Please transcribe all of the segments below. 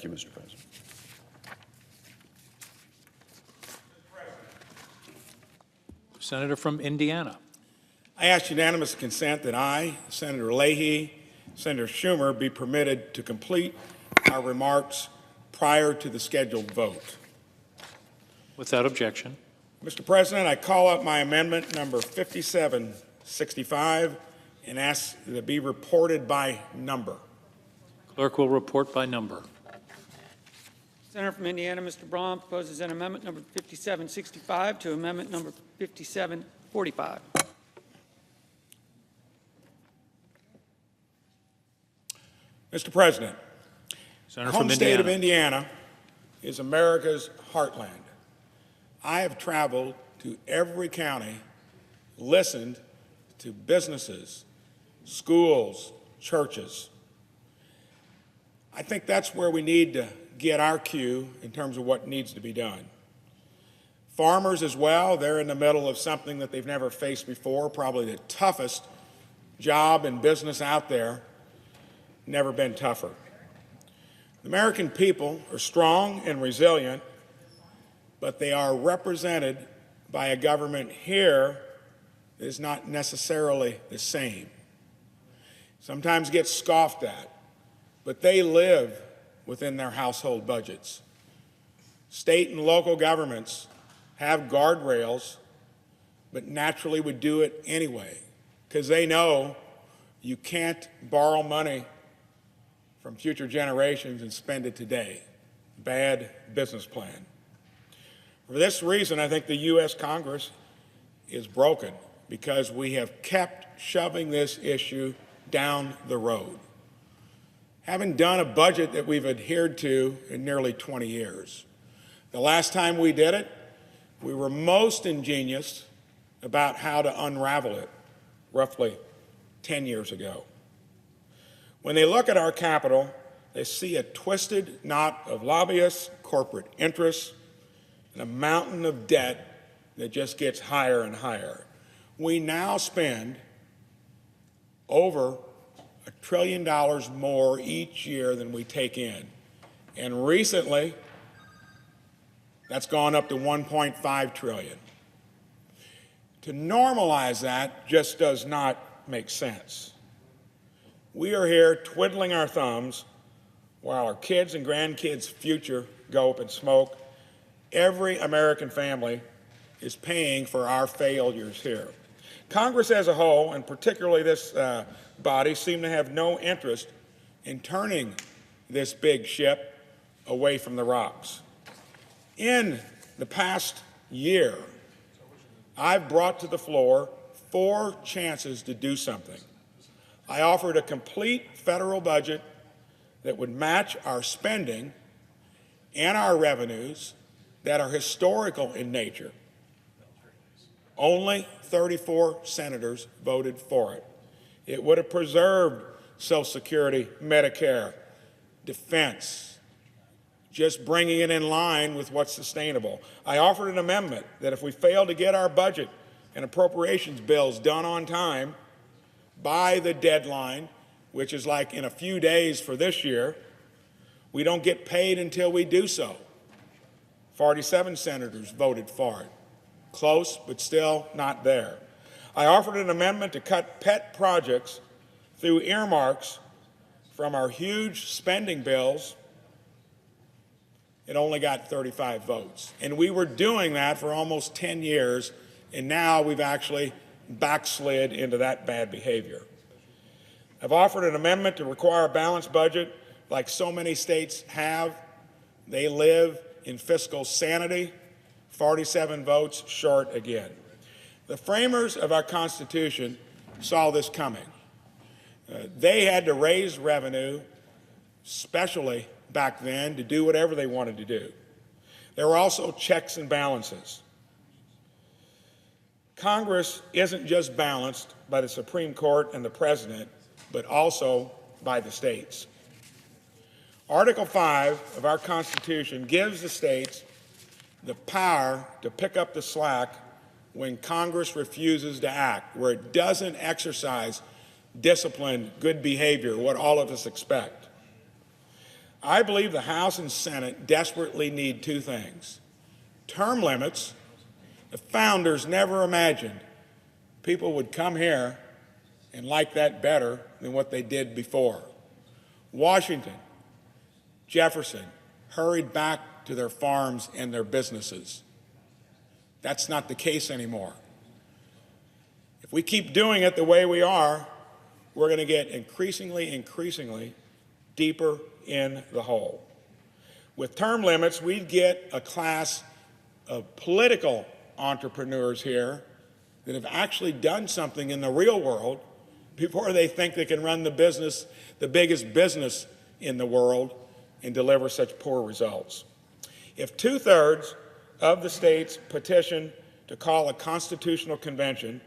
Thank you, Mr. President. Senator from Indiana. I ask unanimous consent that I, Senator Leahy, Senator Schumer be permitted to complete our remarks prior to the scheduled vote. Without objection. Mr. President, I call up my amendment number 5765 and ask that it be reported by number. Clerk will report by number. Senator from Indiana, Mr. Braun, proposes an amendment number 5765 to amendment number 5745. Mr. President, Senator the home from state Indiana. of Indiana is America's heartland. I have traveled to every county, listened to businesses, schools, churches. I think that's where we need to get our cue in terms of what needs to be done. Farmers as well, they're in the middle of something that they've never faced before, probably the toughest job in business out there, never been tougher. The American people are strong and resilient, but they are represented by a government here that is not necessarily the same. Sometimes gets scoffed at, but they live within their household budgets. State and local governments have guardrails, but naturally would do it anyway, because they know you can't borrow money from future generations and spend it today. Bad business plan. For this reason, I think the U.S. Congress is broken, because we have kept shoving this issue down the road. Haven't done a budget that we've adhered to in nearly 20 years. The last time we did it, we were most ingenious about how to unravel it, roughly 10 years ago. When they look at our Capitol, they see a twisted knot of lobbyists, corporate interests, and a mountain of debt that just gets higher and higher. We now spend over $1 trillion more each year than we take in. And recently, that's gone up to $1.5 trillion. To normalize that just does not make sense. We are here twiddling our thumbs while our kids' and grandkids' future go up in smoke. Every American family is paying for our failures here. Congress as a whole, and particularly this body, seem to have no interest in turning this big ship away from the rocks. In the past year, I've brought to the floor 4 chances to do something. I offered a complete federal budget that would match our spending and our revenues that are historical in nature. Only 34 senators voted for it. It would have preserved Social Security, Medicare, defense, just bringing it in line with what's sustainable. I offered an amendment that if we fail to get our budget and appropriations bills done on time by the deadline, which is like in a few days for this year, we don't get paid until we do so. 47 senators voted for it. Close, but still not there. I offered an amendment to cut pet projects through earmarks from our huge spending bills. It only got 35 votes. And we were doing that for almost 10 years, and now we've actually backslid into that bad behavior. I've offered an amendment to require a balanced budget like so many states have. They live in fiscal sanity. 47 votes short again. The framers of our Constitution saw this coming. They had to raise revenue, especially back then, to do whatever they wanted to do. There were also checks and balances. Congress isn't just balanced by the Supreme Court and the President, but also by the states. Article 5 of our Constitution gives the states the power to pick up the slack when Congress refuses to act, where it doesn't exercise discipline, good behavior, what all of us expect. I believe the House and Senate desperately need two things. Term limits. The founders never imagined people would come here and like that better than what they did before. Washington, Jefferson hurried back to their farms and their businesses. That's not the case anymore. If we keep doing it the way we are, we're going to get increasingly deeper in the hole. With term limits, we'd get a class of political entrepreneurs here that have actually done something in the real world before they think they can run the business, the biggest business in the world, and deliver such poor results. If 2/3 of the states petition to call a constitutional convention,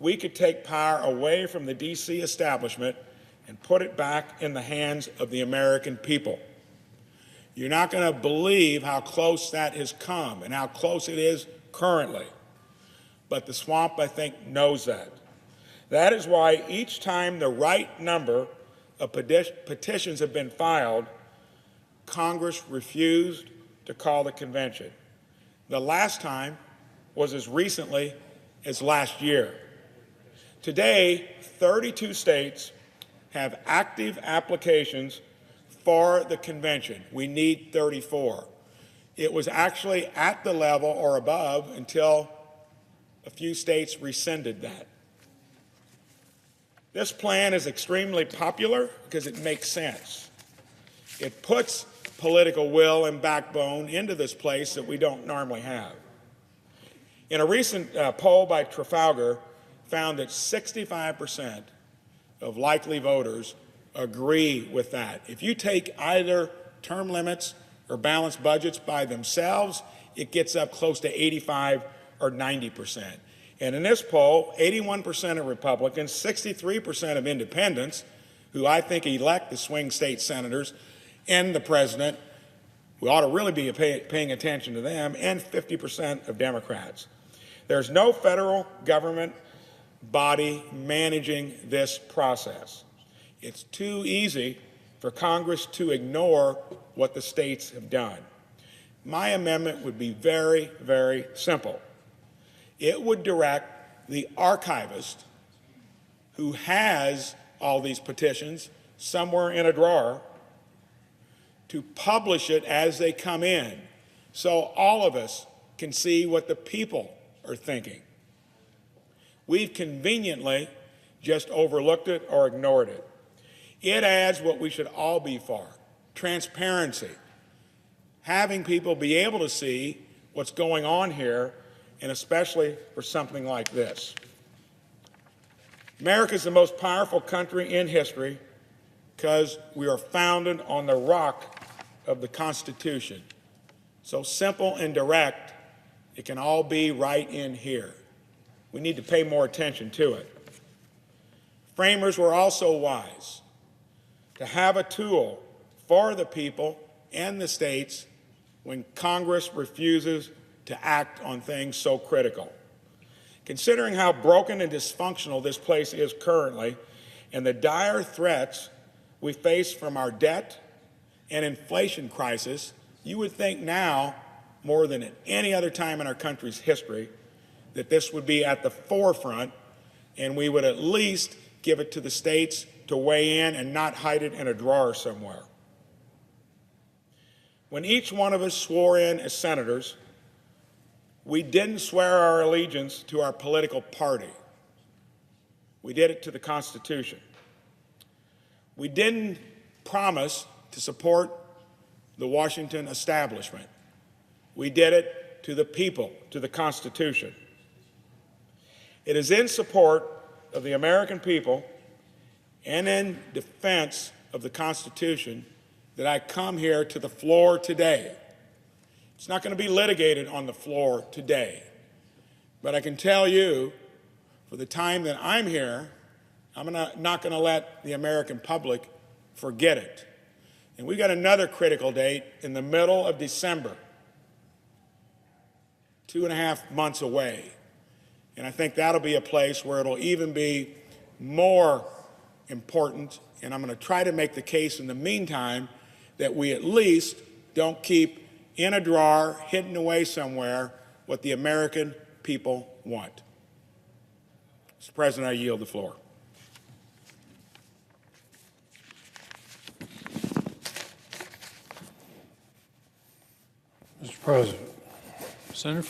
we could take power away from the D.C. establishment and put it back in the hands of the American people. You're not going to believe how close that has come and how close it is currently. But the swamp, I think, knows that. That is why each time the right number of petitions have been filed, Congress refused to call the convention. The last time was as recently as last year. Today, 32 states have active applications for the convention. We need 34. It was actually at the level or above until a few states rescinded that. This plan is extremely popular because it makes sense. It puts political will and backbone into this place that we don't normally have. In a recent poll by Trafalgar, found that 65% of likely voters agree with that. If you take either term limits or balanced budgets by themselves, it gets up close to 85 or 90%. And in this poll, 81% of Republicans, 63% of independents, who I think elect the swing state senators and the president, we ought to really be paying attention to them, and 50% of Democrats. There's no federal government body managing this process. It's too easy for Congress to ignore what the states have done. My amendment would be very, very simple. It would direct the archivist who has all these petitions somewhere in a drawer to publish it as they come in so all of us can see what the people are thinking. We've conveniently just overlooked it or ignored it. It adds what we should all be for, transparency, having people be able to see what's going on here, and especially for something like this. America is the most powerful country in history because we are founded on the rock of the Constitution. So simple and direct, it can all be right in here. We need to pay more attention to it. Framers were also wise to have a tool for the people and the states when Congress refuses to act on things so critical. Considering how broken and dysfunctional this place is currently and the dire threats we face from our debt and inflation crisis, you would think now, more than at any other time in our country's history, that this would be at the forefront and we would at least give it to the states to weigh in and not hide it in a drawer somewhere. When each one of us swore in as senators, we didn't swear our allegiance to our political party. We did it to the Constitution. We didn't promise to support the Washington establishment. We did it to the people, to the Constitution. It is in support of the American people and in defense of the Constitution that I come here to the floor today. It's not going to be litigated on the floor today, but I can tell you, for the time that I'm here, I'm not going to let the American public forget it. And we've got another critical date in the middle of December, 2.5 months away. And I think that'll be a place where it'll even be more important, and I'm going to try to make the case in the meantime that we at least don't keep in a drawer, hidden away somewhere, what the American people want. Mr. President, I yield the floor. Mr. President, Senator from